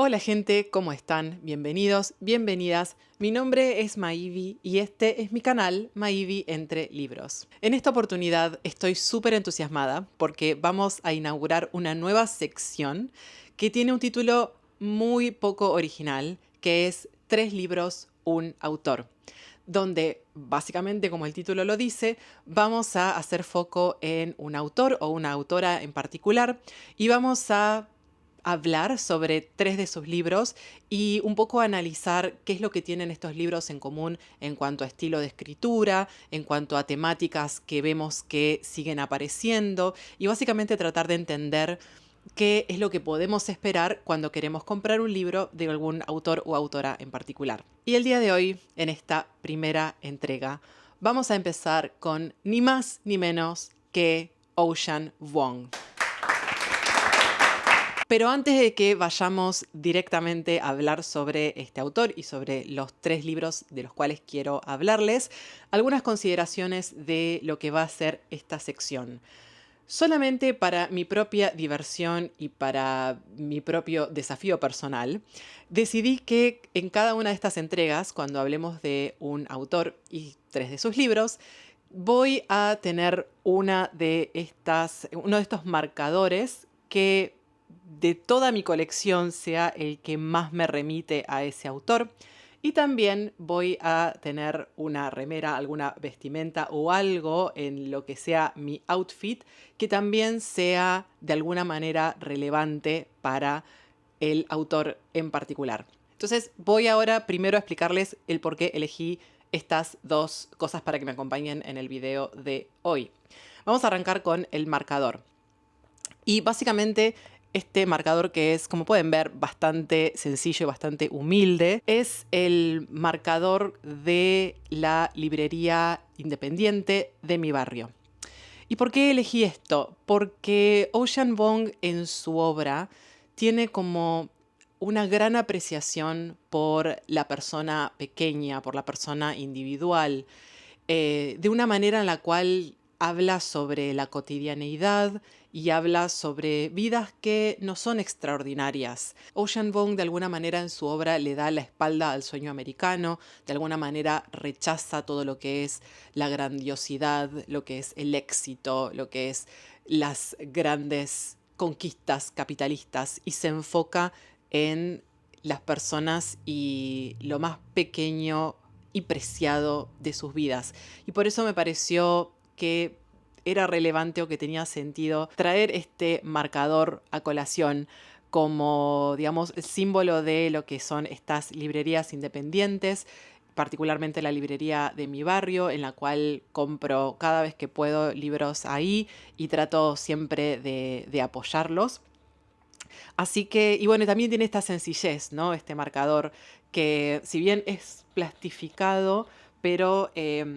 Hola gente, ¿cómo están? Bienvenidos, bienvenidas. Mi nombre es Maivi y este es mi canal Maivi Entre Libros. En esta oportunidad estoy súper entusiasmada porque vamos a inaugurar una nueva sección que tiene un título muy poco original, que es 3 libros, un autor, donde básicamente, como el título lo dice, vamos a hacer foco en un autor o una autora en particular y vamos a hablar sobre 3 de sus libros y un poco analizar qué es lo que tienen estos libros en común en cuanto a estilo de escritura, en cuanto a temáticas que vemos que siguen apareciendo y básicamente tratar de entender qué es lo que podemos esperar cuando queremos comprar un libro de algún autor o autora en particular. Y el día de hoy, en esta primera entrega, vamos a empezar con ni más ni menos que Ocean Vuong. Pero antes de que vayamos directamente a hablar sobre este autor y sobre los 3 libros de los cuales quiero hablarles, algunas consideraciones de lo que va a ser esta sección. Solamente para mi propia diversión y para mi propio desafío personal, decidí que en cada una de estas entregas, cuando hablemos de un autor y 3 de sus libros, voy a tener uno de estos marcadores que de toda mi colección sea el que más me remite a ese autor. Y también voy a tener una remera, alguna vestimenta o algo en lo que sea mi outfit que también sea de alguna manera relevante para el autor en particular. Entonces voy ahora primero a explicarles el por qué elegí estas 2 cosas para que me acompañen en el video de hoy. Vamos a arrancar con el marcador. Y básicamente este marcador, que es, como pueden ver, bastante sencillo y bastante humilde, es el marcador de la librería independiente de mi barrio. ¿Y por qué elegí esto? Porque Ocean Vuong en su obra tiene como una gran apreciación por la persona pequeña, por la persona individual, de una manera en la cual habla sobre la cotidianeidad y habla sobre vidas que no son extraordinarias. Ocean Vuong de alguna manera en su obra le da la espalda al sueño americano, de alguna manera rechaza todo lo que es la grandiosidad, lo que es el éxito, lo que es las grandes conquistas capitalistas y se enfoca en las personas y lo más pequeño y preciado de sus vidas. Y por eso me pareció que era relevante o que tenía sentido traer este marcador a colación como, digamos, símbolo de lo que son estas librerías independientes, particularmente la librería de mi barrio, en la cual compro cada vez que puedo libros ahí y trato siempre de apoyarlos. Así que, y bueno, también tiene esta sencillez, ¿no? Este marcador que si bien es plastificado, pero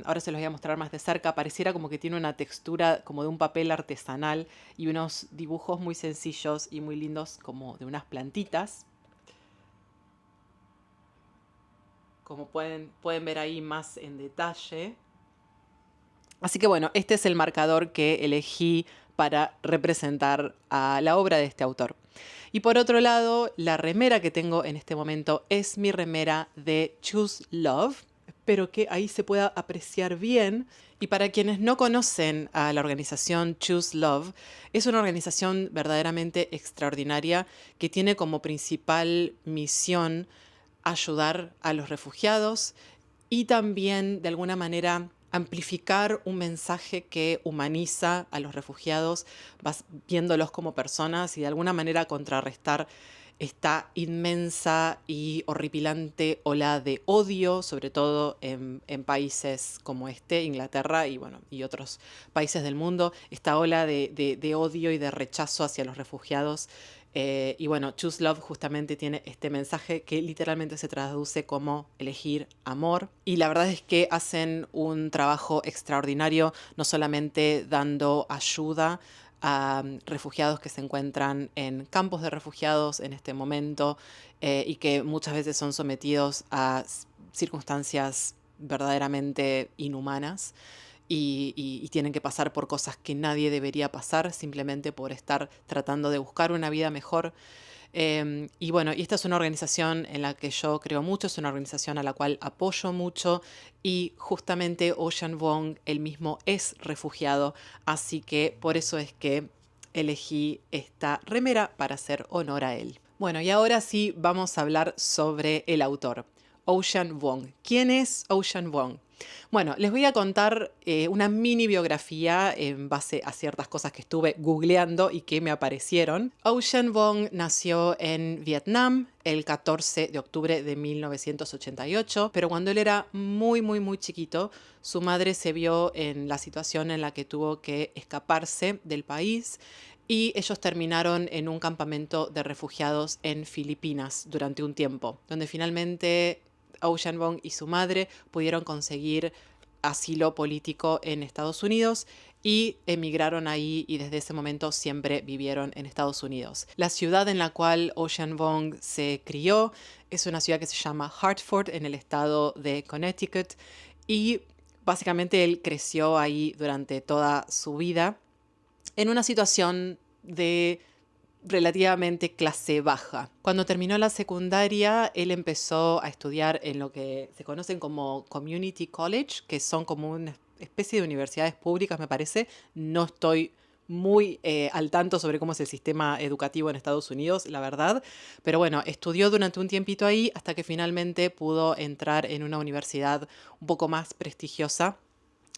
ahora se los voy a mostrar más de cerca, pareciera como que tiene una textura como de un papel artesanal y unos dibujos muy sencillos y muy lindos como de unas plantitas. Como pueden ver ahí más en detalle. Así que bueno, este es el marcador que elegí para representar a la obra de este autor. Y por otro lado, la remera que tengo en este momento es mi remera de Choose Love. Espero que ahí se pueda apreciar bien. Y para quienes no conocen a la organización Choose Love, es una organización verdaderamente extraordinaria que tiene como principal misión ayudar a los refugiados y también, de alguna manera, amplificar un mensaje que humaniza a los refugiados, viéndolos como personas y de alguna manera contrarrestar esta inmensa y horripilante ola de odio, sobre todo en países como Inglaterra y, bueno, y otros países del mundo, esta ola de odio y de rechazo hacia los refugiados. Y bueno, Choose Love justamente tiene este mensaje que literalmente se traduce como elegir amor. Y la verdad es que hacen un trabajo extraordinario, no solamente dando ayuda a refugiados que se encuentran en campos de refugiados en este momento y que muchas veces son sometidos a circunstancias verdaderamente inhumanas y tienen que pasar por cosas que nadie debería pasar simplemente por estar tratando de buscar una vida mejor. Y bueno, y esta es una organización en la que yo creo mucho, es una organización a la cual apoyo mucho y justamente Ocean Vuong, él mismo es refugiado, así que por eso es que elegí esta remera para hacer honor a él. Bueno, y ahora sí vamos a hablar sobre el autor, Ocean Vuong. ¿Quién es Ocean Vuong? Bueno, les voy a contar una mini biografía en base a ciertas cosas que estuve googleando y que me aparecieron. Ocean Vuong nació en Vietnam el 14 de octubre de 1988, pero cuando él era muy chiquito, su madre se vio en la situación en la que tuvo que escaparse del país y ellos terminaron en un campamento de refugiados en Filipinas durante un tiempo, donde finalmente Ocean Vuong y su madre pudieron conseguir asilo político en Estados Unidos y emigraron ahí y desde ese momento siempre vivieron en Estados Unidos. La ciudad en la cual Ocean Vuong se crió es una ciudad que se llama Hartford en el estado de Connecticut y básicamente él creció ahí durante toda su vida en una situación de relativamente clase baja. Cuando terminó la secundaria, él empezó a estudiar en lo que se conocen como Community College, que son como una especie de universidades públicas, me parece. No estoy muy al tanto sobre cómo es el sistema educativo en Estados Unidos, la verdad. Pero bueno, estudió durante un tiempito ahí hasta que finalmente pudo entrar en una universidad un poco más prestigiosa,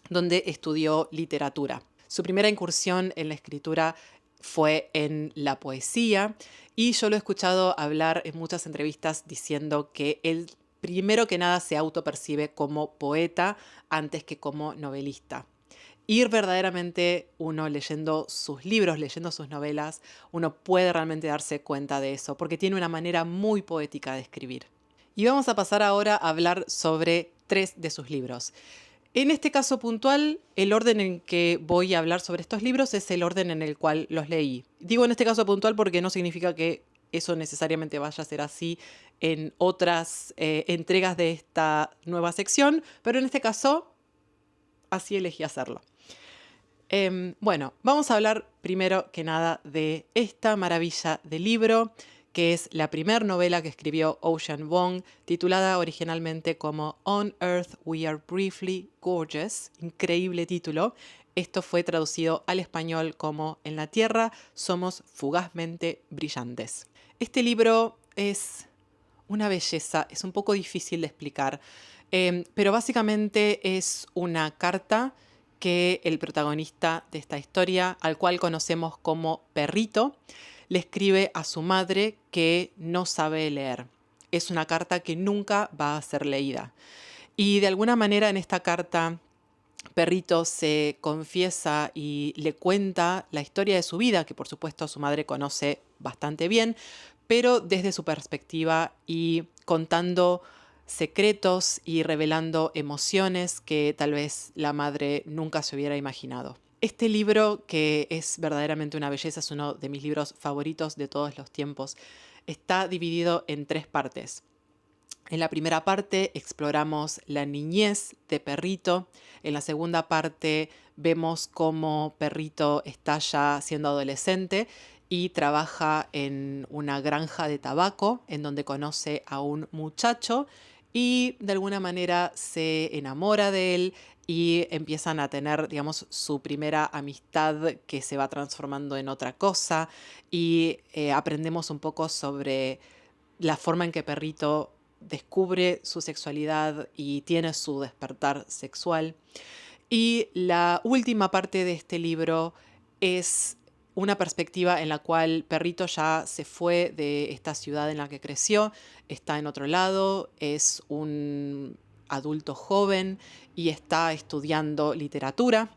donde estudió literatura. Su primera incursión en la escritura fue en la poesía y yo lo he escuchado hablar en muchas entrevistas diciendo que él primero que nada se autopercibe como poeta antes que como novelista. Y verdaderamente uno leyendo sus libros, leyendo sus novelas, uno puede realmente darse cuenta de eso, porque tiene una manera muy poética de escribir. Y vamos a pasar ahora a hablar sobre 3 de sus libros. En este caso puntual, el orden en que voy a hablar sobre estos libros es el orden en el cual los leí. Digo en este caso puntual porque no significa que eso necesariamente vaya a ser así en otras entregas de esta nueva sección, pero en este caso así elegí hacerlo. Bueno, vamos a hablar primero que nada de esta maravilla de libro, que es la primera novela que escribió Ocean Vuong, titulada originalmente como On Earth We Are Briefly Gorgeous, increíble título. Esto fue traducido al español como En la Tierra somos fugazmente brillantes. Este libro es una belleza, es un poco difícil de explicar, pero básicamente es una carta que el protagonista de esta historia, al cual conocemos como Perrito, le escribe a su madre que no sabe leer. Es una carta que nunca va a ser leída. Y de alguna manera en esta carta Perrito se confiesa y le cuenta la historia de su vida, que por supuesto su madre conoce bastante bien, pero desde su perspectiva y contando secretos y revelando emociones que tal vez la madre nunca se hubiera imaginado. Este libro, que es verdaderamente una belleza, es uno de mis libros favoritos de todos los tiempos, está dividido en 3 partes. En la primera parte exploramos la niñez de Perrito. En la segunda parte vemos cómo Perrito está ya siendo adolescente y trabaja en una granja de tabaco en donde conoce a un muchacho y de alguna manera se enamora de él y empiezan a tener, digamos, su primera amistad que se va transformando en otra cosa y aprendemos un poco sobre la forma en que Perrito descubre su sexualidad y tiene su despertar sexual. Y la última parte de este libro es una perspectiva en la cual Perrito ya se fue de esta ciudad en la que creció, está en otro lado, es un adulto joven y está estudiando literatura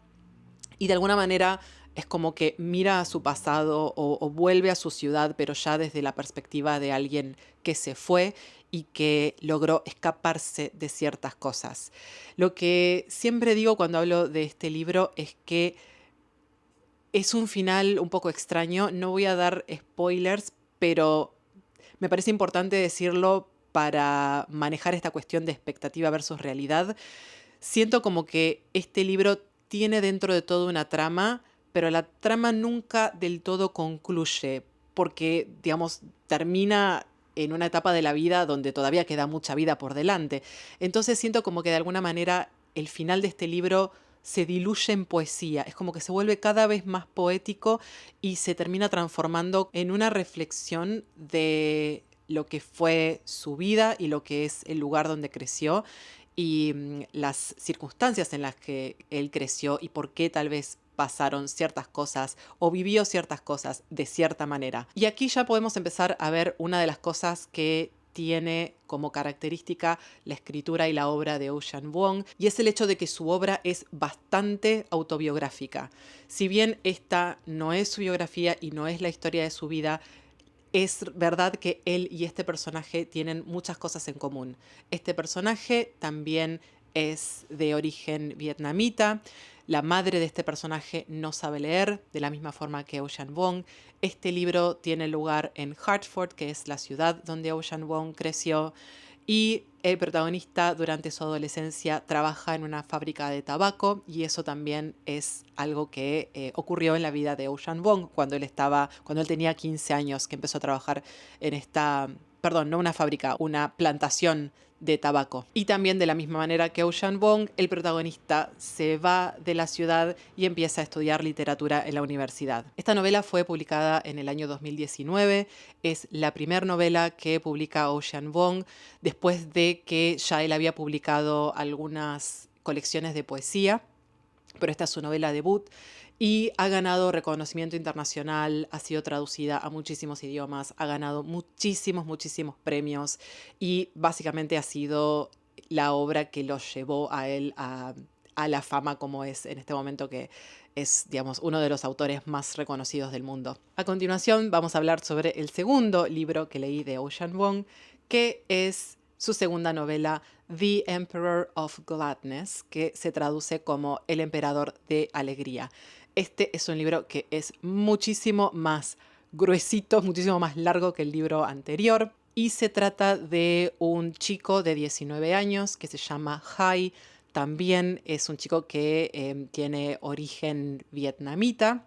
y de alguna manera es como que mira a su pasado o vuelve a su ciudad, pero ya desde la perspectiva de alguien que se fue y que logró escaparse de ciertas cosas. Lo que siempre digo cuando hablo de este libro es que es un final un poco extraño. No voy a dar spoilers, pero me parece importante decirlo para manejar esta cuestión de expectativa versus realidad. Siento como que este libro tiene dentro de todo una trama, pero la trama nunca del todo concluye, porque, digamos, termina en una etapa de la vida donde todavía queda mucha vida por delante. Entonces siento como que de alguna manera el final de este libro se diluye en poesía, es como que se vuelve cada vez más poético y se termina transformando en una reflexión de lo que fue su vida y lo que es el lugar donde creció y las circunstancias en las que él creció y por qué tal vez pasaron ciertas cosas o vivió ciertas cosas de cierta manera. Y aquí ya podemos empezar a ver una de las cosas que tiene como característica la escritura y la obra de Ocean Vuong, y es el hecho de que su obra es bastante autobiográfica. Si bien esta no es su biografía y no es la historia de su vida, es verdad que él y este personaje tienen muchas cosas en común. Este personaje también es de origen vietnamita. La madre de este personaje no sabe leer, de la misma forma que Ocean Vuong. Este libro tiene lugar en Hartford, que es la ciudad donde Ocean Vuong creció. Y el protagonista durante su adolescencia trabaja en una fábrica de tabaco y eso también es algo que ocurrió en la vida de Ocean Vuong cuando él tenía 15 años, que empezó a trabajar en esta, perdón, no una fábrica, una plantación de tabaco. Y también de la misma manera que Ocean Vuong, el protagonista se va de la ciudad y empieza a estudiar literatura en la universidad. Esta novela fue publicada en el año 2019, es la primera novela que publica Ocean Vuong después de que ya él había publicado algunas colecciones de poesía, pero esta es su novela debut y ha ganado reconocimiento internacional, ha sido traducida a muchísimos idiomas, ha ganado muchísimos premios y básicamente ha sido la obra que lo llevó a él a la fama como es en este momento, que es, digamos, uno de los autores más reconocidos del mundo. A continuación vamos a hablar sobre el segundo libro que leí de Ocean Vuong, que es su segunda novela, The Emperor of Gladness, que se traduce como El Emperador de Alegría. Este es un libro que es muchísimo más gruesito, muchísimo más largo que el libro anterior. Y se trata de un chico de 19 años que se llama Hai. También es un chico que tiene origen vietnamita.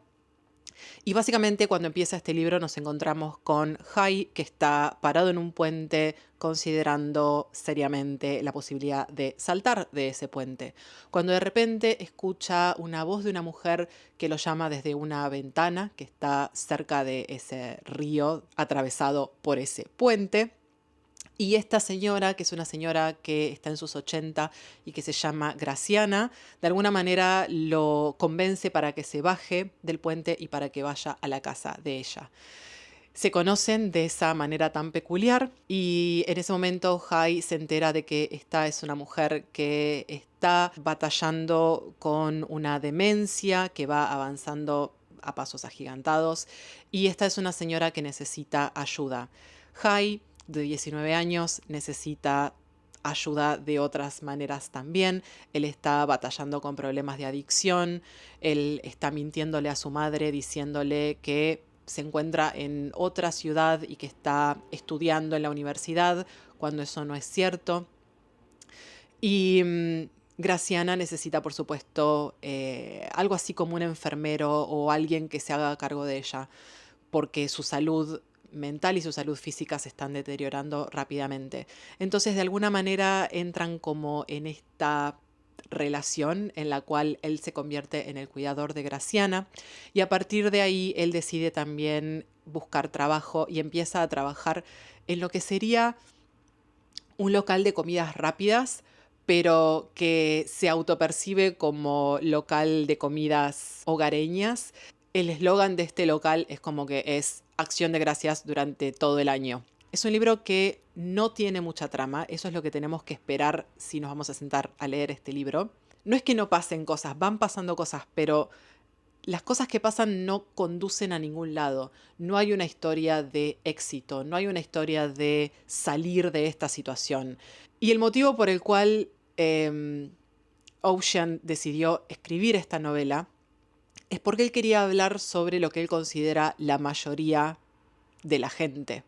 Y básicamente cuando empieza este libro nos encontramos con Hai, que está parado en un puente considerando seriamente la posibilidad de saltar de ese puente, cuando de repente escucha una voz de una mujer que lo llama desde una ventana que está cerca de ese río atravesado por ese puente. Y esta señora, que es una señora que está en sus 80 y que se llama Graciana, de alguna manera lo convence para que se baje del puente y para que vaya a la casa de ella. Se conocen de esa manera tan peculiar y en ese momento Hai se entera de que esta es una mujer que está batallando con una demencia que va avanzando a pasos agigantados y esta es una señora que necesita ayuda. Hai, de 19 años, necesita ayuda de otras maneras también. Él está batallando con problemas de adicción, él está mintiéndole a su madre diciéndole que se encuentra en otra ciudad y que está estudiando en la universidad, cuando eso no es cierto. Y Graciana necesita, por supuesto, algo así como un enfermero o alguien que se haga cargo de ella, porque su salud mental y su salud física se están deteriorando rápidamente. Entonces, de alguna manera, entran como en esta relación en la cual él se convierte en el cuidador de Graciana y a partir de ahí él decide también buscar trabajo y empieza a trabajar en lo que sería un local de comidas rápidas, pero que se autopercibe como local de comidas hogareñas. El eslogan de este local es como que es acción de gracias durante todo el año. Es un libro que no tiene mucha trama, eso es lo que tenemos que esperar si nos vamos a sentar a leer este libro. No es que no pasen cosas, van pasando cosas, pero las cosas que pasan no conducen a ningún lado. No hay una historia de éxito, no hay una historia de salir de esta situación. Y el motivo por el cual Ocean decidió escribir esta novela es porque él quería hablar sobre lo que él considera la mayoría de la gente.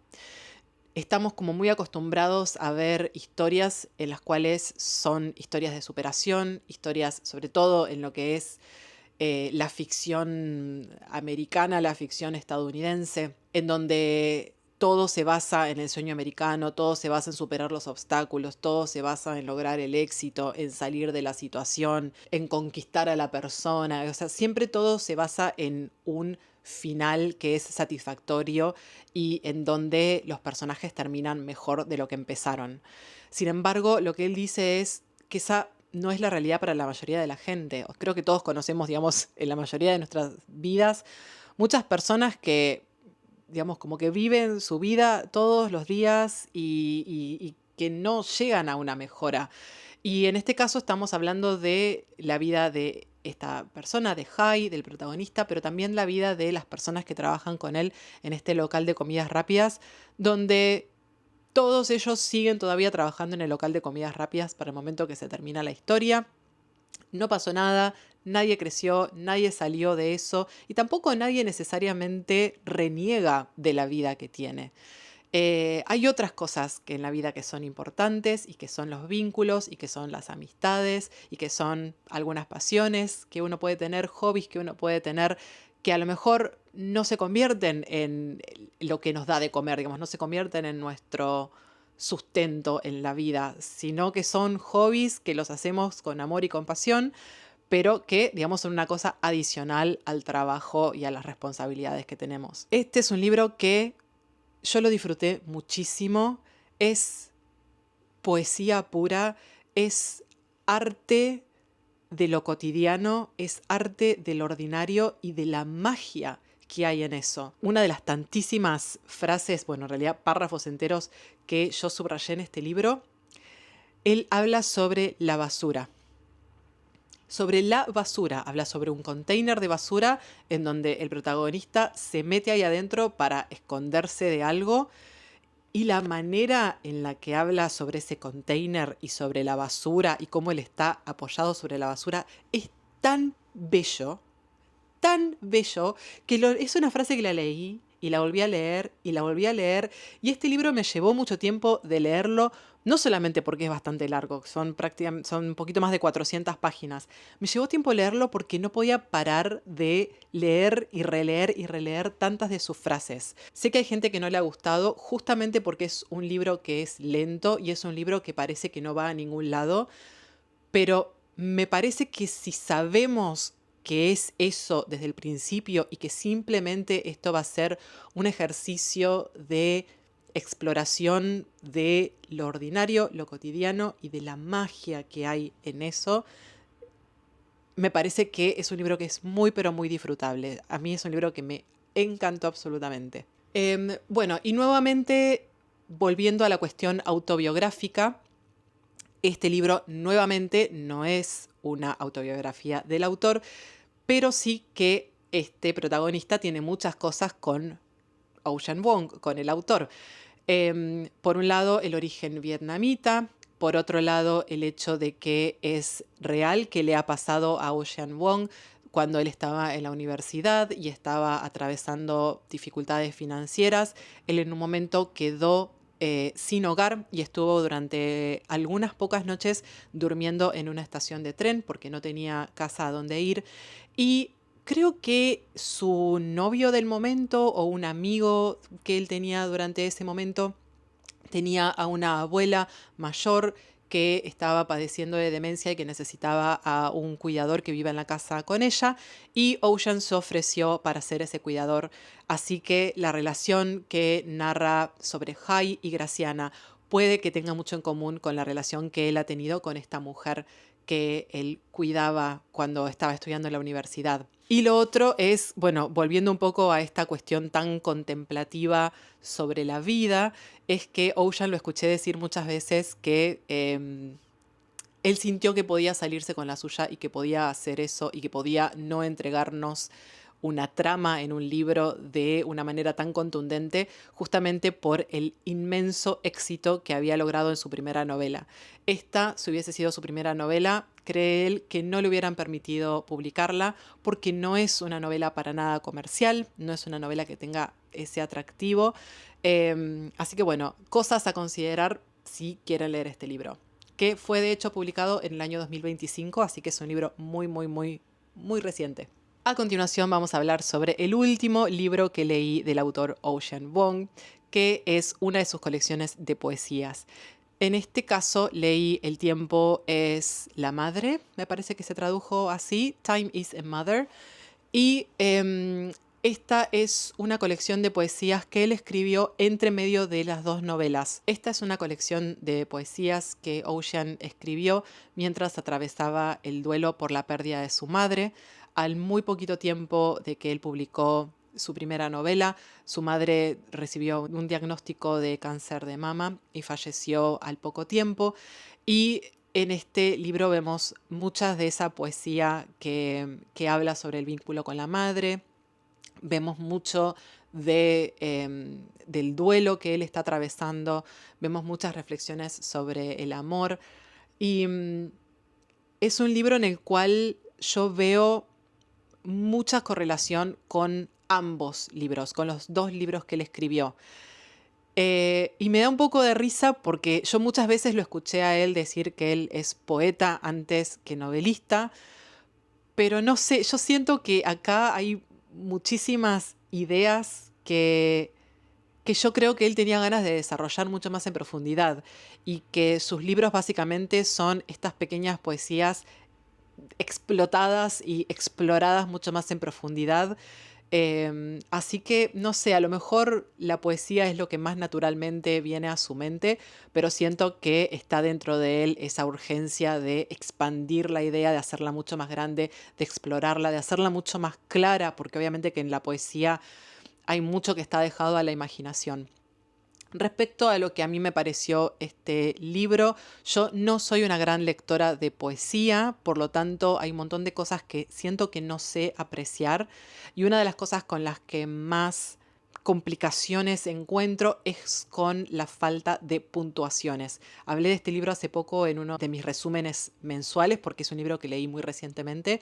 Estamos como muy acostumbrados a ver historias en las cuales son historias de superación, historias sobre todo en lo que es la ficción americana, la ficción estadounidense, en donde todo se basa en el sueño americano, todo se basa en superar los obstáculos, todo se basa en lograr el éxito, en salir de la situación, en conquistar a la persona. O sea, siempre todo se basa en un final que es satisfactorio y en donde los personajes terminan mejor de lo que empezaron. Sin embargo, lo que él dice es que esa no es la realidad para la mayoría de la gente. Creo que todos conocemos, digamos, en la mayoría de nuestras vidas, muchas personas que, digamos, como que viven su vida todos los días y que no llegan a una mejora. Y en este caso estamos hablando de la vida de esta persona, de Hai, del protagonista, pero también la vida de las personas que trabajan con él en este local de comidas rápidas, donde todos ellos siguen todavía trabajando en el local de comidas rápidas para el momento que se termina la historia. No pasó nada, nadie creció, nadie salió de eso y tampoco nadie necesariamente reniega de la vida que tiene. Hay otras cosas que en la vida que son importantes y que son los vínculos y que son las amistades y que son algunas pasiones que uno puede tener, hobbies que uno puede tener, que a lo mejor no se convierten en lo que nos da de comer, digamos, no se convierten en nuestro sustento en la vida, sino que son hobbies que los hacemos con amor y compasión, pero que, digamos, son una cosa adicional al trabajo y a las responsabilidades que tenemos. Este es un libro que yo lo disfruté muchísimo, es poesía pura, es arte de lo cotidiano, es arte del ordinario y de la magia que hay en eso. Una de las tantísimas frases, bueno, en realidad párrafos enteros que yo subrayé en este libro, él habla sobre la basura. Sobre la basura, habla sobre un container de basura en donde el protagonista se mete ahí adentro para esconderse de algo y la manera en la que habla sobre ese container y sobre la basura y cómo él está apoyado sobre la basura es tan bello, que es una frase que la leí y la volví a leer y la volví a leer. Y este libro me llevó mucho tiempo de leerlo, no solamente porque es bastante largo, son un poquito más de 400 páginas. Me llevó tiempo leerlo porque no podía parar de leer y releer tantas de sus frases. Sé que hay gente que no le ha gustado justamente porque es un libro que es lento y es un libro que parece que no va a ningún lado, pero me parece que si sabemos que es eso desde el principio y que simplemente esto va a ser un ejercicio de exploración de lo ordinario, lo cotidiano y de la magia que hay en eso, me parece que es un libro que es muy pero muy disfrutable. A mí es un libro que me encantó absolutamente. Bueno, y nuevamente, volviendo a la cuestión autobiográfica, este libro nuevamente no es una autobiografía del autor, pero sí que este protagonista tiene muchas cosas con Ocean Vuong, con el autor. Por un lado, el origen vietnamita, por otro lado, el hecho de que es real que le ha pasado a Ocean Vuong cuando él estaba en la universidad y estaba atravesando dificultades financieras. Él en un momento quedó sin hogar y estuvo durante algunas pocas noches durmiendo en una estación de tren porque no tenía casa a donde ir. Y creo que su novio del momento o un amigo que él tenía durante ese momento tenía a una abuela mayor que estaba padeciendo de demencia y que necesitaba a un cuidador que viva en la casa con ella, y Ocean se ofreció para ser ese cuidador. Así que la relación que narra sobre Hai y Graciana puede que tenga mucho en común con la relación que él ha tenido con esta mujer que él cuidaba cuando estaba estudiando en la universidad. Y lo otro es, bueno, volviendo un poco a esta cuestión tan contemplativa sobre la vida, es que Ocean lo escuché decir muchas veces que él sintió que podía salirse con la suya y que podía hacer eso y que podía no entregarnos una trama en un libro de una manera tan contundente, justamente por el inmenso éxito que había logrado en su primera novela. Esta, si hubiese sido su primera novela, cree él que no le hubieran permitido publicarla porque no es una novela para nada comercial, no es una novela que tenga ese atractivo. Así que bueno, cosas a considerar si quieren leer este libro, que fue de hecho publicado en el año 2025, así que es un libro muy, muy, muy muy reciente. A continuación vamos a hablar sobre el último libro que leí del autor Ocean Vuong, que es una de sus colecciones de poesías. En este caso leí El tiempo es la madre, me parece que se tradujo así, Time is a Mother, y esta es una colección de poesías que él escribió entre medio de las dos novelas. Esta es una colección de poesías que Ocean escribió mientras atravesaba el duelo por la pérdida de su madre. Al muy poquito tiempo de que él publicó su primera novela, su madre recibió un diagnóstico de cáncer de mama y falleció al poco tiempo. Y en este libro vemos muchas de esa poesía que habla sobre el vínculo con la madre. Vemos mucho del duelo que él está atravesando. Vemos muchas reflexiones sobre el amor. Y es un libro en el cual yo veo mucha correlación con ambos libros, con los dos libros que él escribió. Y me da un poco de risa porque yo muchas veces lo escuché a él decir que él es poeta antes que novelista, pero no sé, yo siento que acá hay muchísimas ideas que yo creo que él tenía ganas de desarrollar mucho más en profundidad y que sus libros básicamente son estas pequeñas poesías explotadas y exploradas mucho más en profundidad. Así que, no sé, a lo mejor la poesía es lo que más naturalmente viene a su mente, pero siento que está dentro de él esa urgencia de expandir la idea, de hacerla mucho más grande, de explorarla, de hacerla mucho más clara, porque obviamente que en la poesía hay mucho que está dejado a la imaginación. Respecto a lo que a mí me pareció este libro, yo no soy una gran lectora de poesía, por lo tanto hay un montón de cosas que siento que no sé apreciar y una de las cosas con las que más complicaciones encuentro es con la falta de puntuaciones. Hablé de este libro hace poco en uno de mis resúmenes mensuales porque es un libro que leí muy recientemente,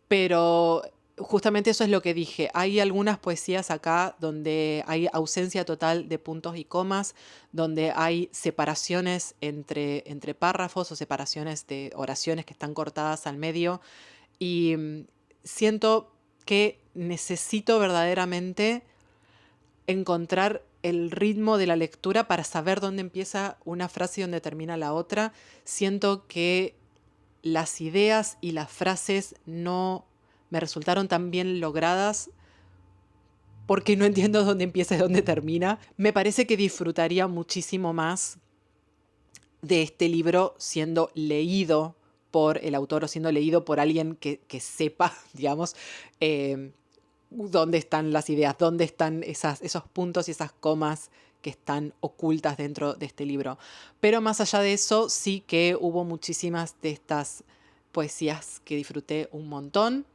pero justamente eso es lo que dije. Hay algunas poesías acá donde hay ausencia total de puntos y comas, donde hay separaciones entre párrafos o separaciones de oraciones que están cortadas al medio. Y siento que necesito verdaderamente encontrar el ritmo de la lectura para saber dónde empieza una frase y dónde termina la otra. Siento que las ideas y las frases no me resultaron tan bien logradas porque no entiendo dónde empieza y dónde termina. Me parece que disfrutaría muchísimo más de este libro siendo leído por el autor o siendo leído por alguien que sepa, digamos, dónde están las ideas, dónde están esos puntos y esas comas que están ocultas dentro de este libro. Pero más allá de eso, sí que hubo muchísimas de estas poesías que disfruté un montón.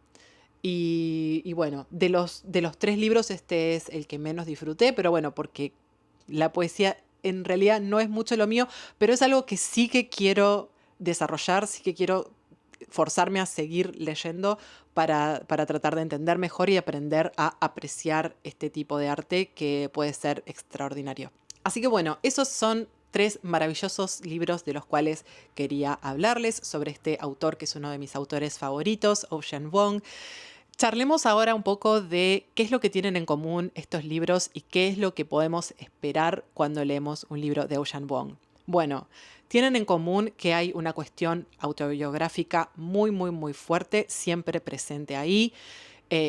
Y bueno, de los tres libros este es el que menos disfruté, pero bueno, porque la poesía en realidad no es mucho lo mío, pero es algo que sí que quiero desarrollar, sí que quiero forzarme a seguir leyendo para tratar de entender mejor y aprender a apreciar este tipo de arte que puede ser extraordinario. Así que bueno, esos son tres maravillosos libros de los cuales quería hablarles sobre este autor que es uno de mis autores favoritos, Ocean Vuong. Charlemos ahora un poco de qué es lo que tienen en común estos libros y qué es lo que podemos esperar cuando leemos un libro de Ocean Vuong. Bueno, tienen en común que hay una cuestión autobiográfica muy, muy, muy fuerte, siempre presente ahí.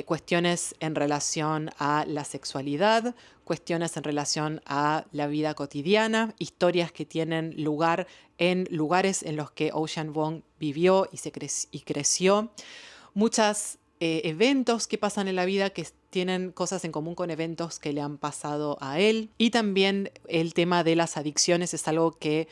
Cuestiones en relación a la sexualidad, cuestiones en relación a la vida cotidiana, historias que tienen lugar en lugares en los que Ocean Vuong vivió y creció. Muchos eventos que pasan en la vida que tienen cosas en común con eventos que le han pasado a él. Y también el tema de las adicciones es algo que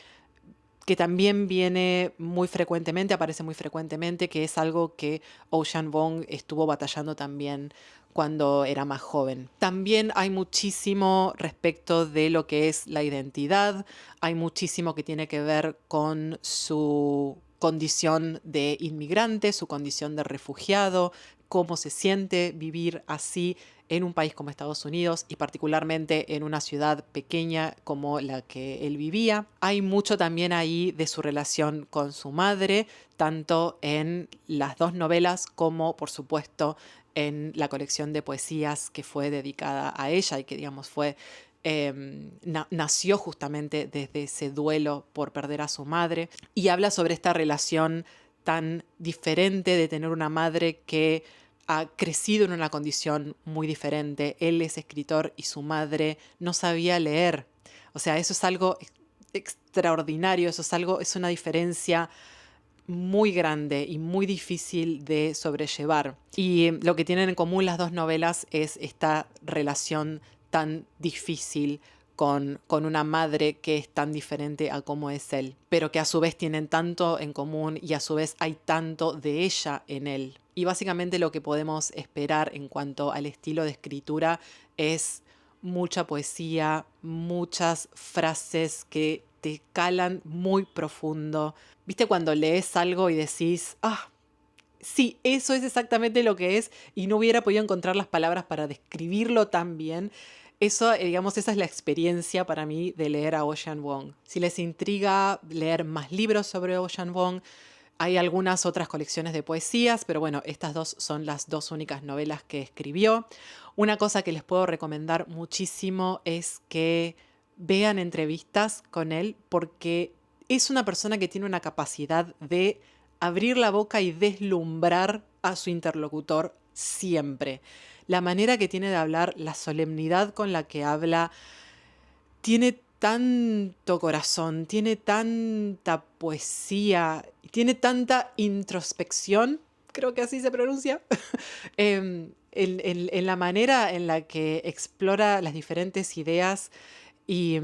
también viene muy frecuentemente, aparece muy frecuentemente, que es algo que Ocean Vuong estuvo batallando también cuando era más joven. También hay muchísimo respecto de lo que es la identidad, hay muchísimo que tiene que ver con su condición de inmigrante, su condición de refugiado, cómo se siente vivir así en un país como Estados Unidos y particularmente en una ciudad pequeña como la que él vivía. Hay mucho también ahí de su relación con su madre, tanto en las dos novelas como, por supuesto, en la colección de poesías que fue dedicada a ella y que, digamos, nació justamente desde ese duelo por perder a su madre, y habla sobre esta relación tan diferente de tener una madre que ha crecido en una condición muy diferente. Él es escritor y su madre no sabía leer. O sea, eso es algo extraordinario, es una diferencia muy grande y muy difícil de sobrellevar. Y lo que tienen en común las dos novelas es esta relación tan difícil con una madre que es tan diferente a cómo es él, pero que a su vez tienen tanto en común y a su vez hay tanto de ella en él. Y básicamente lo que podemos esperar en cuanto al estilo de escritura es mucha poesía, muchas frases que te calan muy profundo. ¿Viste cuando lees algo y decís, ah, sí, eso es exactamente lo que es y no hubiera podido encontrar las palabras para describirlo tan bien? Eso, digamos, esa es la experiencia para mí de leer a Ocean Vuong. Si les intriga leer más libros sobre Ocean Vuong, hay algunas otras colecciones de poesías, pero bueno, estas dos son las dos únicas novelas que escribió. Una cosa que les puedo recomendar muchísimo es que vean entrevistas con él, porque es una persona que tiene una capacidad de abrir la boca y deslumbrar a su interlocutor siempre. La manera que tiene de hablar, la solemnidad con la que habla, tiene tanto corazón, tiene tanta poesía, tiene tanta introspección, creo que así se pronuncia, en la manera en la que explora las diferentes ideas y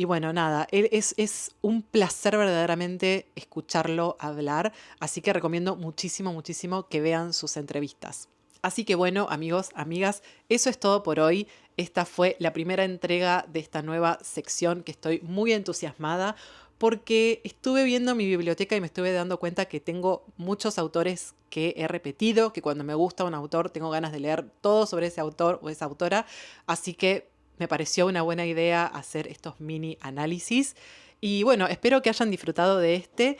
bueno, nada, es un placer verdaderamente escucharlo hablar, así que recomiendo muchísimo, muchísimo que vean sus entrevistas. Así que bueno, amigos, amigas, eso es todo por hoy. Esta fue la primera entrega de esta nueva sección que estoy muy entusiasmada porque estuve viendo mi biblioteca y me estuve dando cuenta que tengo muchos autores que he repetido, que cuando me gusta un autor tengo ganas de leer todo sobre ese autor o esa autora, así que me pareció una buena idea hacer estos mini análisis. Y bueno, espero que hayan disfrutado de este.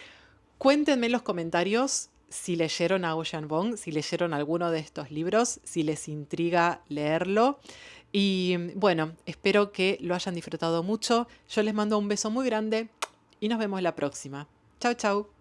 Cuéntenme en los comentarios si leyeron a Ocean Vuong, si leyeron alguno de estos libros, si les intriga leerlo. Y bueno, espero que lo hayan disfrutado mucho. Yo les mando un beso muy grande y nos vemos la próxima. Chau, chau.